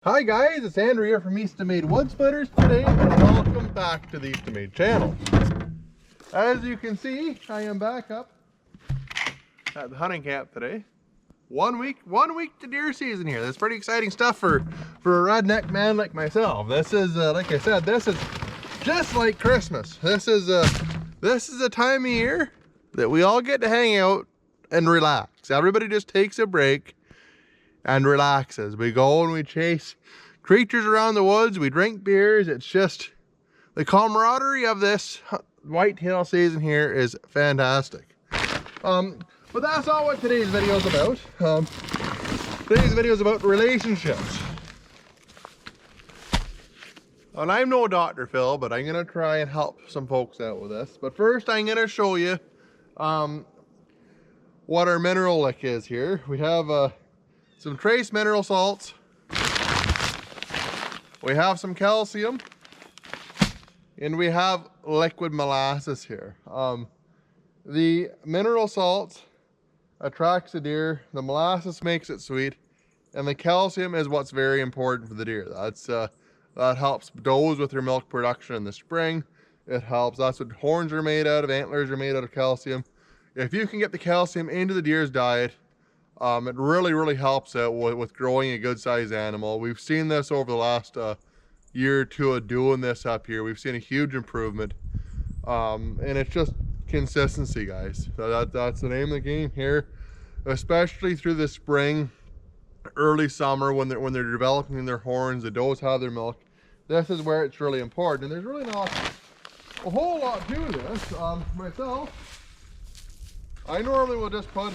Hi guys, it's Andrew here from Eastonmade Wood Splitters today, and welcome back to the Eastonmade channel. As you can see, I am back up at the hunting camp today. One week to deer season here. That's pretty exciting stuff for a redneck man like myself. This is, like I said, this is just like Christmas. This is a time of year that we all get to hang out and relax. Everybody just takes a break and relaxes. We go and we chase creatures around the woods, we drink beers. It's just the camaraderie of this whitetail season here is fantastic. But that's not what today's video is about. Today's video is about relationships. And I'm no Dr. Phil, but I'm gonna try and help some folks out with this. But first I'm gonna show you what our mineral lick is here. We have some trace mineral salts, we have some calcium, and we have liquid molasses here. The mineral salts attracts the deer, the molasses makes it sweet, and the calcium is what's very important for the deer. That helps does with their milk production in the spring. It helps, that's what horns are made out of, antlers are made out of calcium. If you can get the calcium into the deer's diet, it really helps out with growing a good sized animal. We've seen this over the last year or two of doing this up here. We've seen a huge improvement, and it's just consistency, guys. So that's the name of the game here, especially through the spring, early summer when they're developing their horns. The does have their milk. This is where it's really important, and there's really not a whole lot to this. Myself, I normally will just put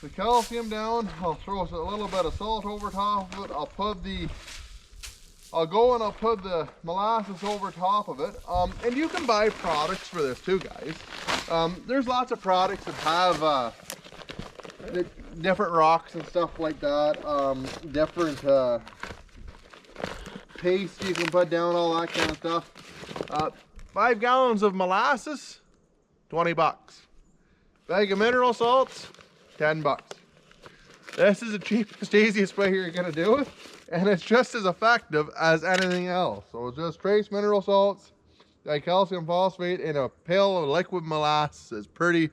the calcium down. I'll throw a little bit of salt over top of it. I'll put the molasses over top of it. And you can buy products for this too, guys. There's lots of products that have the different rocks and stuff like that. Different paste you can put down, all that kind of stuff. 5 gallons of molasses, 20 bucks. Bag of mineral salts, 10 bucks. This is the cheapest, easiest way you're gonna do it, and it's just as effective as anything else. So just trace mineral salts, calcium phosphate in a pail of liquid molasses. Is pretty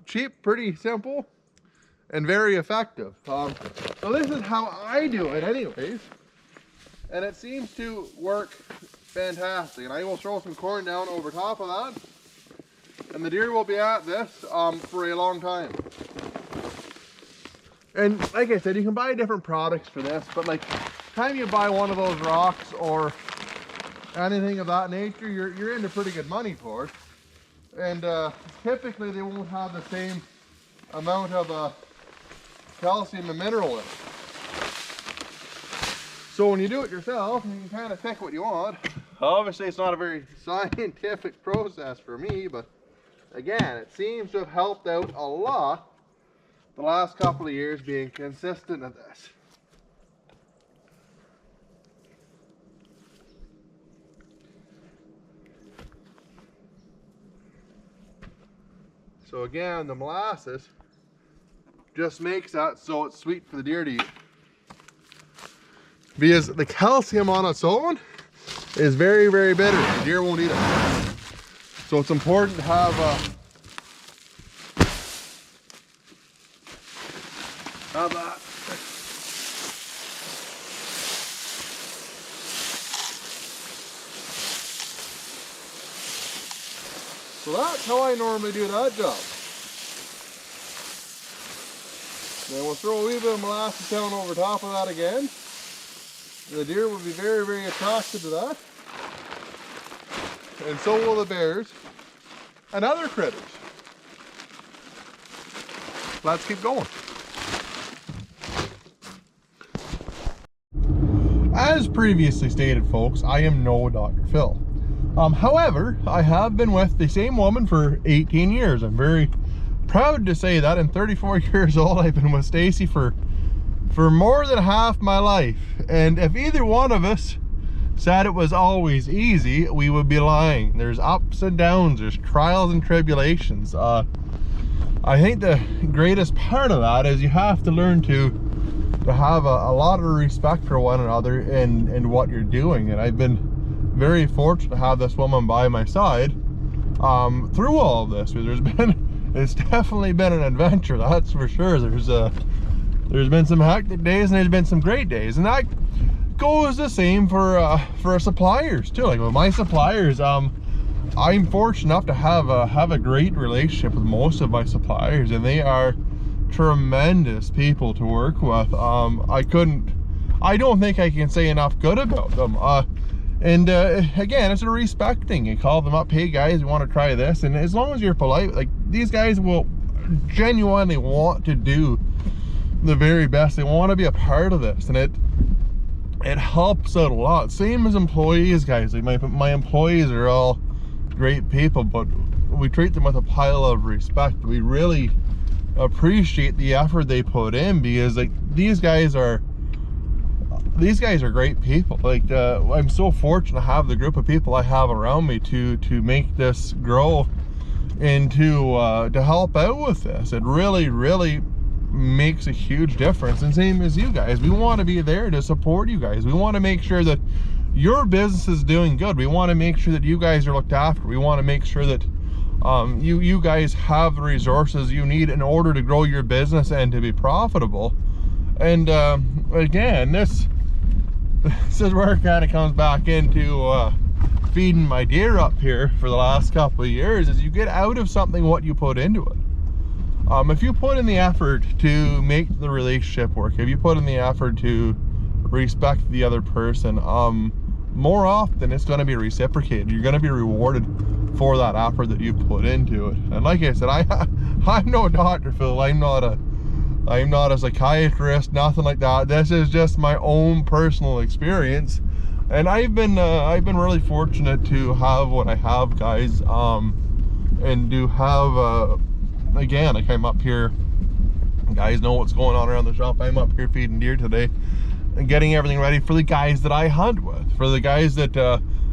cheap, pretty simple, and very effective. So this is how I do it anyways, and it seems to work fantastic. And I will throw some corn down over top of that, and the deer will be at this for a long time. And like I said, you can buy different products for this, but like time you buy one of those rocks or anything of that nature, you're into pretty good money for it. And typically they won't have the same amount of calcium and mineral in it. So when you do it yourself, you can kind of pick what you want. Obviously it's not a very scientific process for me, but again, it seems to have helped out a lot the last couple of years being consistent at this. So again, the molasses just makes that so it's sweet for the deer to eat. Because the calcium on its own is very bitter. The deer won't eat it. So it's important to have that. So that's how I normally do that job. Then we'll throw a wee bit of molasses down over top of that again. The deer will be very attracted to that. And so will the bears and other critters. Let's keep going. As previously stated, folks, I am no Dr. Phil. However, I have been with the same woman for 18 years. I'm very proud to say that. I'm 34 years old. I've been with Stacy for more than half my life. And if either one of us said it was always easy, we would be lying. There's ups and downs, there's trials and tribulations. I think the greatest part of that is you have to learn to to have a lot of respect for one another in what you're doing. And I've been very fortunate to have this woman by my side through all of this. It's definitely been an adventure, that's for sure. There's been some hectic days and there's been some great days, and that goes the same for suppliers too. Like with my suppliers, I'm fortunate enough to have a great relationship with most of my suppliers, and they are tremendous people to work with. I don't think I can say enough good about them. Again, it's a respect thing. You call them up, hey guys, we want to try this, and as long as you're polite, like, these guys will genuinely want to do the very best. They want to be a part of this, and it helps out a lot. Same as employees, guys. Like my employees are all great people, but we treat them with a pile of respect. We really appreciate the effort they put in, because like these guys are great people. Like I'm so fortunate to have the group of people I have around me to make this grow and to help out with this. It really makes a huge difference. And same as you guys, we want to be there to support you guys. We want to make sure that your business is doing good. We want to make sure that you guys are looked after. We want to make sure that you guys have the resources you need in order to grow your business and to be profitable. And again, this is where it kind of comes back into feeding my deer up here for the last couple of years, is you get out of something what you put into it. If you put in the effort to make the relationship work, if you put in the effort to respect the other person, more often it's going to be reciprocated. You're going to be rewarded for that effort that you put into it. And like I said, I'm no Dr. Phil. I'm not a psychiatrist, nothing like that. This is just my own personal experience, and I've been really fortunate to have what I have, guys, and to have again, I came up here, you guys know what's going on around the shop. I'm up here feeding deer today and getting everything ready for the guys that I hunt with, for the guys that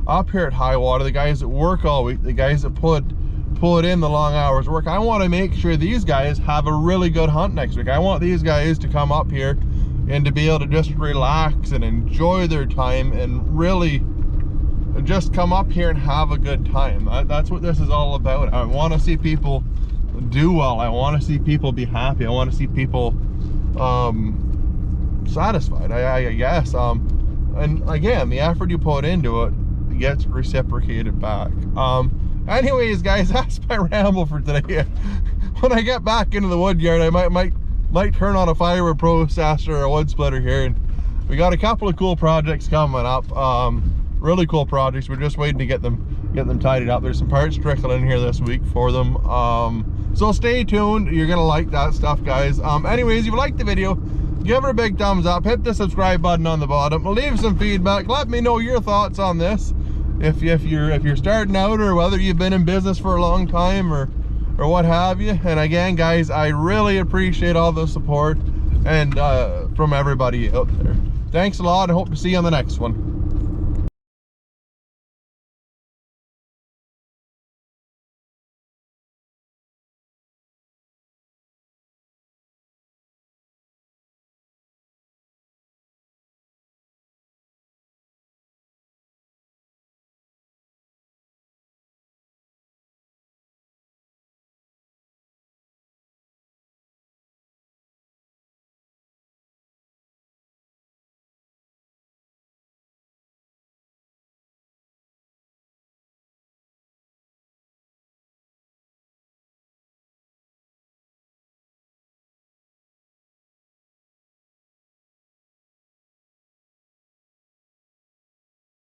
up here at High Water, the guys that work all week, the guys that put in the long hours of work. I want to make sure these guys have a really good hunt next week. I want these guys to come up here and to be able to just relax and enjoy their time and really just come up here and have a good time. That's what this is all about. I want to see people do well. I want to see people be happy. I want to see people satisfied, I guess. And again, the effort you put into it gets reciprocated back. Anyways, guys, that's my ramble for today. When I get back into the wood yard, I might turn on a firewood processor or a wood splitter here, and we got a couple of cool projects coming up. Really cool projects. We're just waiting to get them tidied up. There's some parts trickling in here this week for them. So stay tuned. You're gonna like that stuff, guys. Anyways, if you liked the video, give it a big thumbs up. Hit the subscribe button on the bottom. Leave some feedback. Let me know your thoughts on this. If you're starting out, or whether you've been in business for a long time, or what have you. And again, guys, I really appreciate all the support and from everybody out there. Thanks a lot. I hope to see you on the next one.